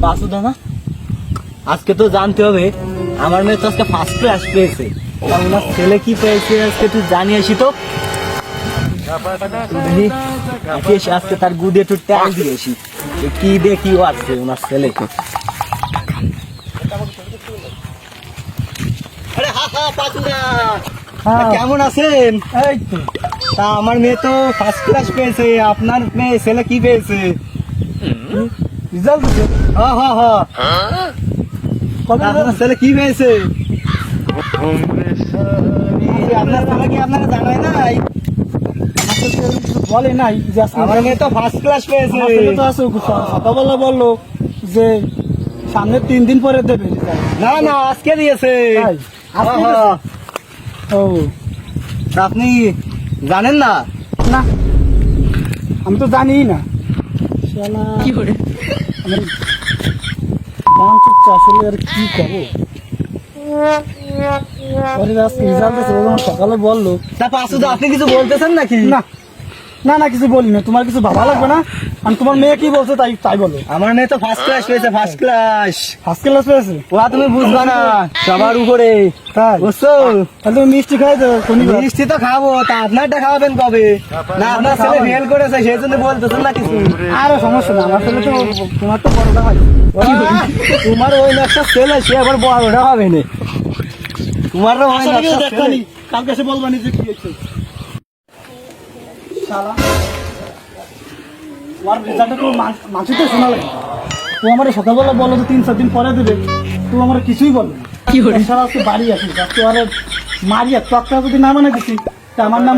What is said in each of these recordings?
বাসু দানা আজকে তো জানতে হবে আমার মেয়ে তো আজকে ফার্স্ট ক্লাস পেয়েছে, ওনার ছেলে কি পেয়েছে আজকে তুই জানি আসি তো আজকে তার গুদে একটু ট্যাগ দিয়েছি কি দেখি ও আছে ওনার ছেলেকে। কেমন আছেন? তা আমার মেয়ে তো ফার্স্ট ক্লাস পেয়েছে, আপনার মেয়ে ছেলে কি পেয়েছে? রেজাল্ট দিছে? হ্যাঁ হ্যাঁ হ্যাঁ। আপনার ছেলে কি পেয়েছে? আপনার ছেলে কি আপনারা জানায় নাই? বলে নাই যে আমার মেয়ে তো ফার্স্ট ক্লাস পেয়েছে। তো আছে সকালবেলা বললো যে সামনে 3 দিন পরে দেবে। না না আজকে দিয়েছে। ও আপনি জানেন না? না আমি তো জানি না। কি করে আসলে আর কি করবো, সকালে বললো। তা পাঁচশো আপনি কিছু বলতেছেন নাকি? না না না কিছু বলি না, তোমার কিছু ভাবা লাগবে না। আমি তোমার মেয়ে কি বলছে তাই তাই বলো। আমার মেয়ে তো ফার্স্ট ক্লাস পেয়েছে, ফার্স্ট ক্লাস। ফার্স্ট ক্লাস পেয়েছে? ওরা তুমি বুঝবা না, সবার উপরে। তাই বুঝছো? তাহলে তুমি মিষ্টি খাই দেবে। মিষ্টি তো খাবো, তা আপনারটা খাওয়াবেন কবে? না আপনার ছেলে ফেল করেছে সেই জন্য বলতেছেন না কিছু? আরে সমস্যা না, আমার ছেলে তো তোমার তো বড়টা হয়। তোমার ওই একটা ছেলে সে আবার বড়টা হবে না। তোমার কালকে এসে বলবা নিজে কি হয়েছে। তোমার রেজাল্টটা তো মানসিক তো শোনা লাগে। ও আমার সকালবেলা বললো তো 3-4 দিন পরে দেবে, তো আমার কিছুই বলবে না। কি করে সারা আজকে বাড়ি আসি, আজকে আরে মারিয়া টকটা যদি না মানে দিচ্ছি তা আমার নাম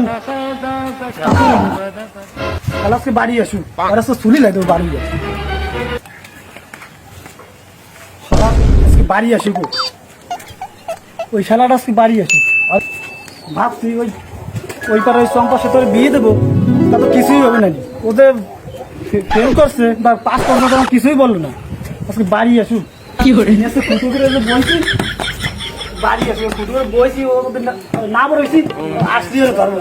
তাহলে আজকে বাড়ি আসুক। আর আজকে চুলি লাগে বাড়ি আসি, আজকে বাড়ি আসি গো। ওই শালাটা আজকে বাড়ি আসি। আর ভাবছি ওই পারে ওই চম্পার সাথে বিয়ে দেবো, তা তো কিছুই হবে না। ওদের ফেল করছে বা পাস করছে তখন কিছুই বললো না। আজকে বাড়ি আসুক। কি করে আজকে ফুটো করে যে বলছি বাড়ি আসুক, ফুটো করে বইছি ও না বলেছি আসছি ধর্ম।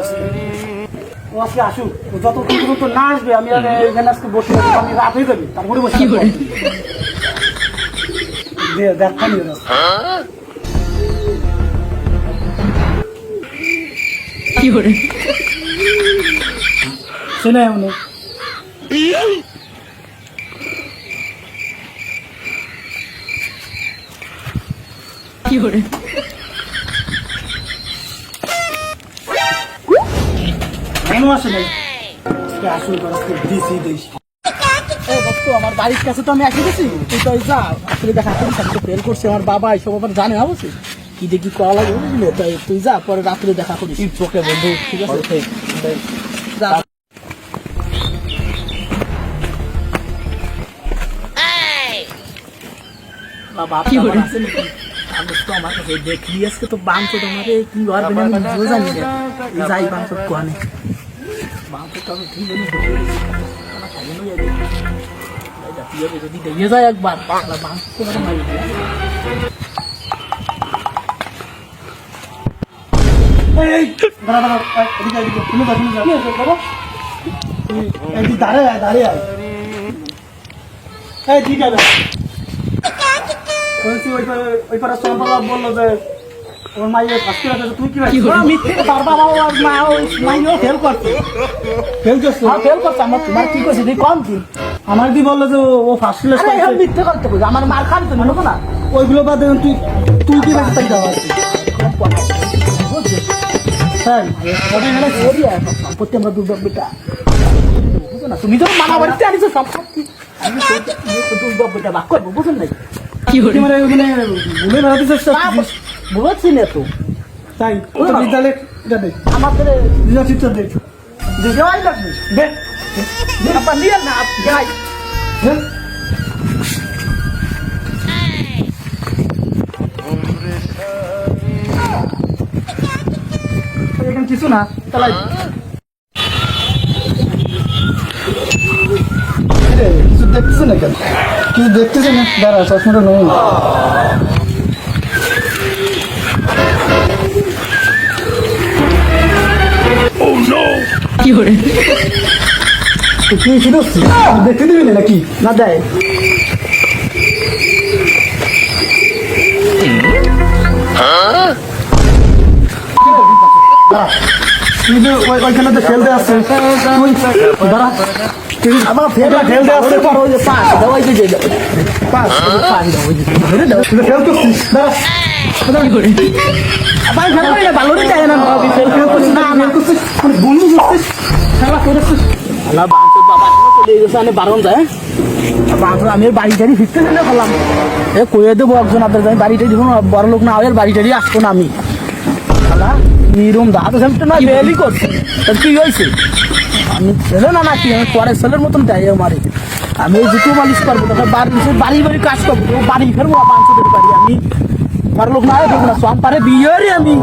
ও আজকে আসুক, ও যত পর্যন্ত না আসবে আমি আর এখানে আজকে বসে আমি রাত হয়ে যাবে তারপরে বসে দেখানি কি করে শুনে এমন কি করে কেন আসে নাই? আসুন দিছি দিস আমার বাড়ির কাছে তো আমি এসে গেছি। তুই তো যা আসলে দেখা করিস, আমি তো ফেল করছি। আমার বাবা এইসব ব্যাপারে জানে না, বুঝছিস কি দেখি করা লাগে বুঝলি। তাই তুই যা পরে রাত্রে দেখা করিস চোখে বন্ধু, ঠিক আছে? যা কি করে আমার কাছে দেখলি আজকে তো বাংশ তোমার কি করবে না আমি জানি না। যাই বাংশ কোয়ানে বাংশ তো আমি ঠিক যদি দিয়ে যায় একবার বাংশ তোমার মারি দাঁড়িয়ে আয় দাঁড়িয়ে আয়। ঠিক আছে বলছি ওই পাড়া সোমবালা বললো যে ওর মাইয়ের ফার্স্ট ক্লাস আছে, তুই কি তার বাবা আর মা ওই মাইও ফেল করছে। ফেল করছে? হ্যাঁ ফেল করছে। আমার তোমার কি করছে তুই কম দিন আমার দি বললো যে ও ফার্স্ট ক্লাস মিথ্যে করতে বলছে। আমার মার খান তো মনে না ওইগুলো বাদ তুই তুই কি বেশি তাই দেওয়া আছে সম্পত্তি আমরা দুর্যোগ বেটা বুঝো না। তুমি তো মামা বাড়িতে আনিছো সম্পত্তি, আমি দুর্যোগ বেটা বাক করবো বুঝুন নাই। কি করে মানে ভুলে বেড়াতে চেষ্টা বুঝছি না তো তাই বিদ্যালয় আমাদের চিত্র দেখ যাই লাগবে দেখ নিয়ে না যাই এখানে কিছু না তাহলে কিছু দেখতেছে না কেন? কিছু দেখতেছে না, দাঁড়া চশমাটা নেই। কি করে তুই শুধু দেখতে দিবি না নাকি না দেয় তুই যে ওইখানে তো খেলতে আসছে দাঁড়া আমার ফেলটা খেলতে আসছে পর ওই যে পাস দেওয়াই যে পাস দাও ফেল করছিস দাঁড়া কি করে ভাই ফেল করে ভালো রে যায় না ফেল করছিস না আমি করছিস বন্ধু করছিস খেলা করেছিস আল্লাহ বাঁচো বাবা চলে গেছে আমি বারণ যায় বাঁচো আমি বাড়িটারি ফিরতে চলে গেলাম এ কয়ে দেবো একজন আপনাদের আমি বাড়িটাই দিব না বড় লোক না হয় বাড়িটারি আসবো না আমি আল্লাহ নিরম দা তো সেমটা না বেলি করছে কি হয়েছে আমি ছেলে না নাকি আমি পরের ছেলের মতন দেয় আমারে আমি ওই জুতো মালিশ করবো বাড়ি বাড়ি কাজ করবো বাড়ি ফেরবো বাঁচোদের বাড়ি আমি বড় লোক না হয় না সব পারে বিয়ে আমি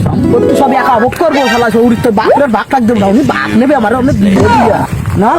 সম্পত্তি সব একা ভোগ করবো শালা শরীর তো বাপের ভাগ টাক দেবো না উনি ভাগ নেবে আমার অনেক বিয়ে দিয়া না